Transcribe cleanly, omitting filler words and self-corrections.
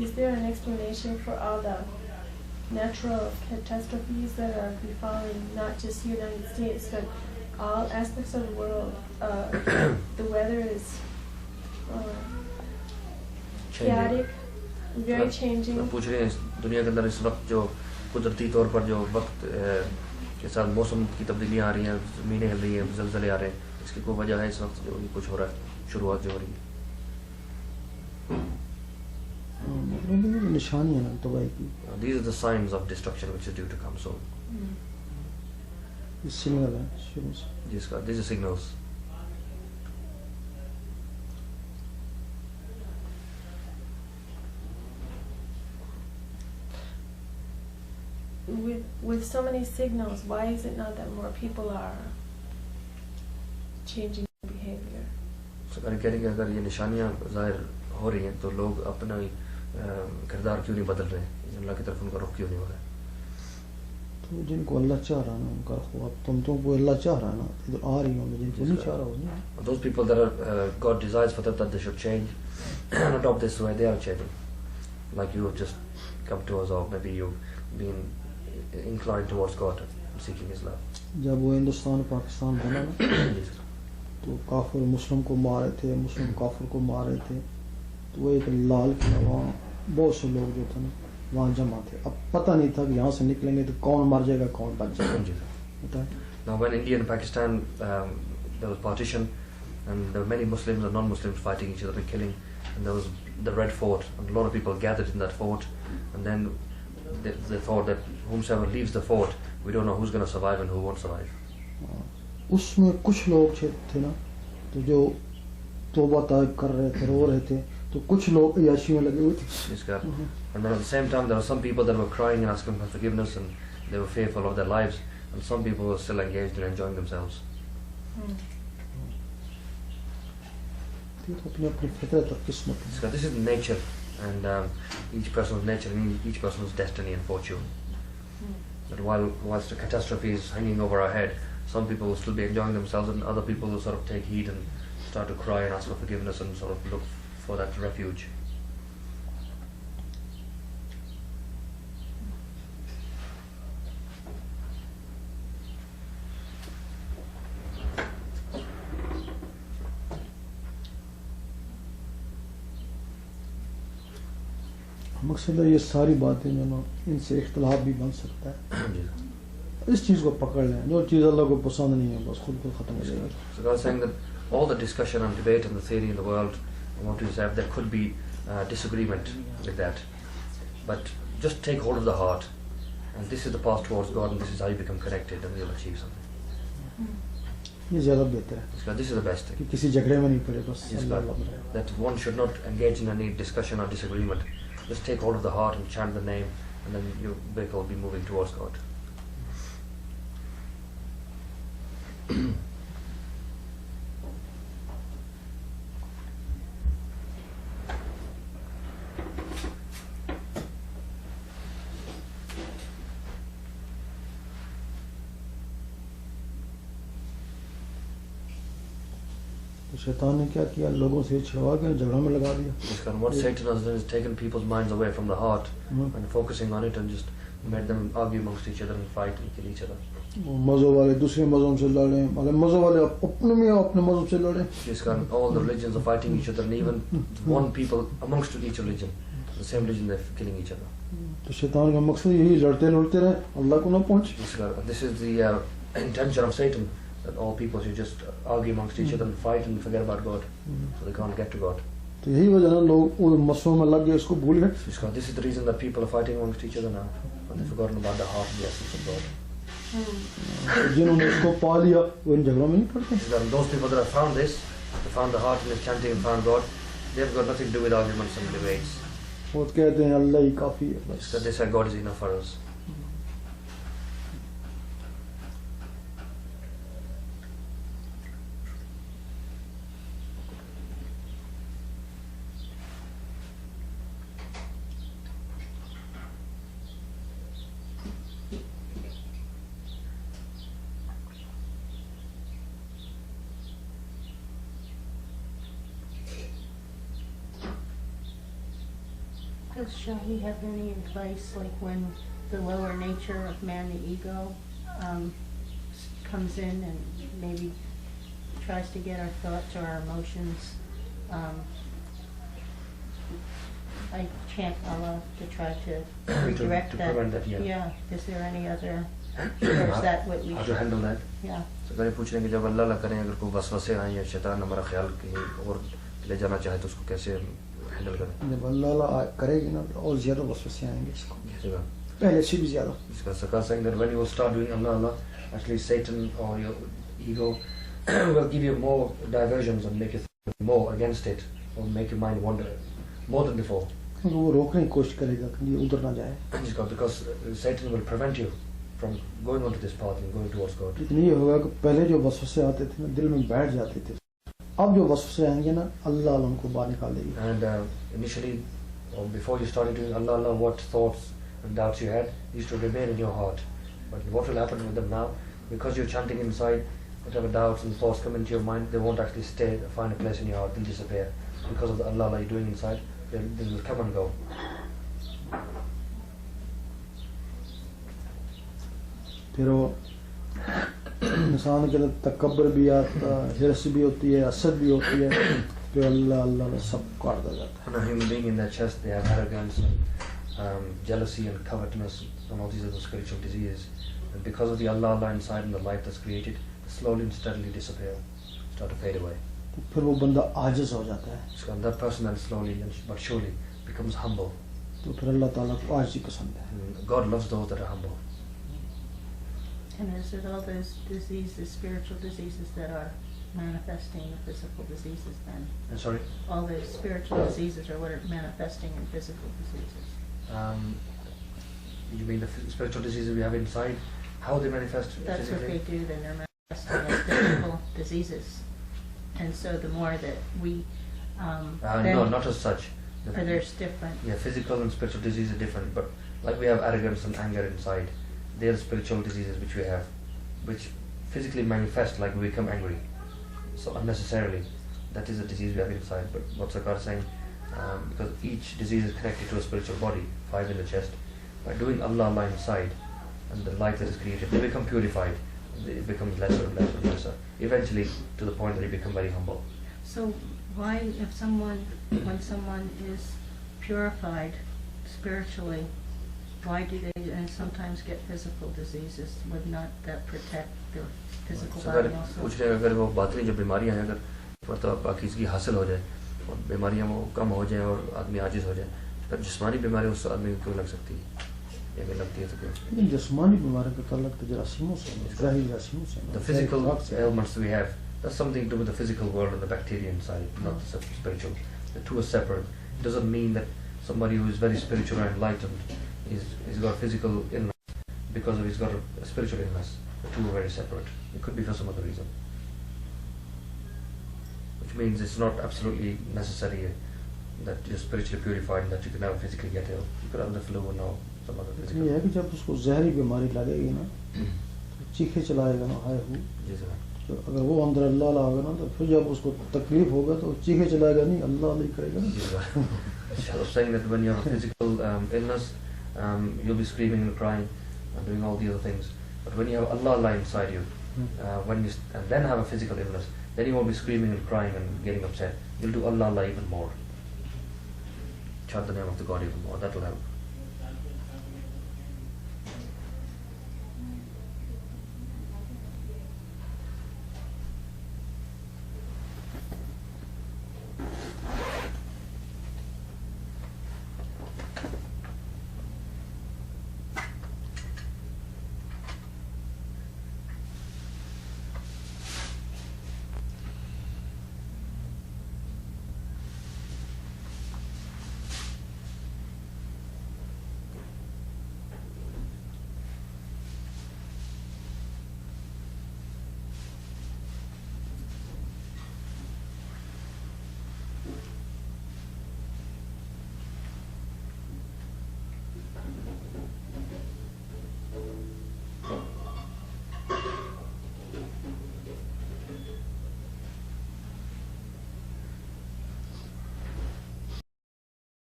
Is there an explanation for all the natural catastrophes that are befalling not just the United States but all aspects of the world? The weather is chaotic, very changing. पूछ रहे हैं दुनिया के अंदर इस वक्त जो कुदरती तौर पर जो वक्त के साथ मौसम की तब्दीलियां आ रही हैं, ज़मीनें हिल रही हैं, ज़लज़ले आ रहे हैं, इसकी कोई वजह है इस वक्त जो कुछ हो रहा है, शुरुआत जो हो रही है? निशानियां ना तबाही की. These are the signs of destruction which is due to come soon. Signal है शुरू से. These are signals. With so many signals, why is it not that more people are changing their behavior? So अगर ये निशानियां ज़ाहिर हो रही हैं तो लोग अपना किरदार क्यों नहीं बदल रहे हैं, अल्लाह की तरफ उनका रुख क्यों नहीं हो रहा है? तो जिनको अल्लाह चाह रहा ना उनका ख्वाब तुम तो वो अल्लाह चाह रहा ना इधर आ रही होंगे, जिनको नहीं चाह रहा होंगे. Those people that are God desires for them that they should change and adopt this way, they are changing. Like you have just come to us, or maybe you've been inclined towards God and seeking His love. जब वो हिंदुस्तान पाकिस्तान बना ना तो काफिर मुस्लिम को मार रहे थे, मुस्लिम काफिर को मार रहे थे, तो वो एक लाल किला वहाँ बहुत से लोग जो थे ना वहाँ जमा थे. अब पता नहीं था कि यहाँ से निकलेंगे तो कौन मर जाएगा कौन बच जाएगा. Now when India and Pakistan there was partition and there were many Muslims and non-Muslims fighting each other and killing, and there was the Red Fort and a lot of people gathered in that fort, and then they thought that whomsoever leaves the fort, we don't know who's going to survive and who won't survive. उसमें कुछ लोग थे ना तो जो तौबा ताइब कर रहे थे, रो रहे थे, तो कुछ लोग याशी में लगे हुए थे. And then at the same time there were some people that were crying and asking for forgiveness and they were fearful of their lives, and some people were still engaged in enjoying themselves. This is nature, and each person's nature and each person's destiny and fortune. That whilst the catastrophe is hanging over our head, some people will still be enjoying themselves, and other people will sort of take heed and start to cry and ask for forgiveness and sort of look for that refuge. मकसद है ये सारी बातें जो ना इनसे इख्तिलाफ भी बन सकता है. इस चीज़ को पकड़ लें, जो चीज़ अल्लाह को पसंद नहीं है बस खुद को ख़त्म हो जाएगा. So God is saying that all the discussion and debate and the theory in the world, and what we say, there could be disagreement with that, but just take hold of the heart, and this is the path towards God, and this is how you become connected, and you'll achieve something. ये ज़्यादा बेहतर है. This is the best thing. कि किसी झगड़े में नहीं पड़े बस. That one should not engage in any discussion or disagreement. Just take hold of the heart and chant the name, and then your vehicle will be moving towards God. शैतान ने क्या किया, लोगों से छिड़वा के झगड़ा में लगा दिया. What Satan has done is taken people's minds away from the heart and focusing on it, and just made them argue amongst each other and fight and kill each other. मज़ों वाले दूसरे मज़ों से लड़े, मतलब मज़ों वाले अपने में अपने मज़ों से लड़े. All the religions are fighting each other, and even one people amongst each religion, the same religion, they're killing each other. तो शैतान का मकसद यही लड़ते लड़ते रहे अल्लाह को ना पहुँचे. This is the intention of Satan, that all people should just argue amongst each other and fight and forget about God, so they can't get to God. तो यही वजह ना लोग उन मसलों में लग गए, इसको भूल गए. This is the reason that people are fighting amongst each other now, and they've forgotten about the heart and the essence of God. जिन्होंने इसको पा लिया वो इन झगड़ों में नहीं पड़ते. Those people that have found this, they found the heart and the chanting and found God, they've got nothing to do with arguments and debates. वो कहते हैं अल्लाह ही काफी है. They say God is enough for us. Does Shahi have any advice, like when the lower nature of man, the ego, comes in and maybe tries to get our thoughts or our emotions? I chant Allah to try to redirect to that. prevent that, yeah. Yeah. Is there any other, or is that what we How to should? handle that? Yeah. So कहीं पूछ रहे हैं कि जब अल्लाह करें अगर कोई वसवसे आए या शैतान हमारा ख्याल कहीं और ले जाना चाहे तो उसको कैसे हैंडल करें? जब अल्लाह करेगी ना तो और ज़्यादा वसवसे आएंगे इसको, कैसे करें? पहले से भी ज़्यादा. Because Sakar saying that when you will start doing Allah, actually Satan or your ego will give you more diversions and make you think more against it or make your mind wander more than before. वो रोकने की कोशिश करेगा कि ये उधर ना जाए. Because Satan will prevent you from going onto this path and going towards God. लेकिन ये होगा कि पहले जो वसवसे आते थे ना दिल में बैठ जाते थे, अब जो वसवसे आएंगे ना अल्लाह उनको बाहर निकाल देगी. And initially, or before you started doing Allah, what thoughts and doubts you had used to remain in your heart. But what will happen with them now? Because you're chanting inside, whatever doubts and thoughts come into your mind, they won't actually stay, find a place in your heart, they'll disappear. Because of the Allah you're doing inside, they will come and go. फिर वो इंसान के अंदर तकब्बर भी आता, हिर्स भी होती है, असद भी होती है, फिर अल्लाह अल्लाह में सब काट दिया जाता है. And a human being in their chest, they have arrogance and jealousy and covetousness and all these other spiritual diseases. And because of the Allah inside and the life that's created, slowly and steadily disappear, start to fade away. तो फिर वो बंदा आजिज़ हो जाता है. So that person then slowly but surely becomes humble. तो फिर अल्लाह ताला को आजिज़ी पसंद है. And God loves those that are humble. And is it all those diseases, spiritual diseases, that are manifesting in physical diseases then? Sorry? All the spiritual diseases are what are manifesting in physical diseases. You mean the spiritual diseases we have inside? How they manifest That's physically? what they do, then they're manifesting as physical diseases. And so the more that we No, not as such. or there's different. Yeah, physical and spiritual diseases are different, but like we have arrogance and anger inside, they are spiritual diseases which we have, which physically manifest like we become angry. So unnecessarily, that is a disease we have inside. But what Sakar is saying, because each disease is connected to a spiritual body, 5 in the chest, by doing Allah inside and the life that is created, they become purified. It becomes lesser and lesser and lesser. Eventually, to the point that you become very humble. So why, if when someone is purified spiritually, why do they sometimes get physical diseases? Would not that protect their physical body also? पूछ रहे हैं अगर वो बातनी जो बीमारियां हैं अगर मतलब पाकीज़गी हासिल हो जाए और बीमारियां वो कम हो जाए और आदमी आजिज़ हो जाए, फिर जिस्मानी बीमारी उस आदमी को क्यों लग सकती है? ये भी लगती है तो क्यों? जिस्मानी बीमारी का ताल्लुक तो जरासीमों से है, ग्राही जरासीमों से है. The physical ailments we have, that's something to do with the physical world and the bacteria inside, not the spiritual. The two are separate. It doesn't mean that somebody who is very spiritual and enlightened is got physical illness because of he's got a spiritual illness. The two are very separate. It could be for some other reason. Which means it's not absolutely necessary that you're spiritually purified and that you can never physically get ill. You could have the flu and no some other physical. ये है कि जब उसको जहरी बीमारी लगेगी ना, चीखे चलाएगा ना, हाय हूँ. Yes, sir. तो अगर वो अंदर अल्लाह लाएगा ना तो फिर जब उसको तकलीफ होगा तो चीखे चलाएगा नहीं, अल्लाह नहीं करेगा ना. Yes, sir. I was saying that when you have a physical illness, you'll be screaming and crying and doing all the other things. But when you have Allah lying inside you, and then have a physical illness, then you won't be screaming and crying and getting upset. You'll do Allah even more. Chant the name of the God even more. That will help.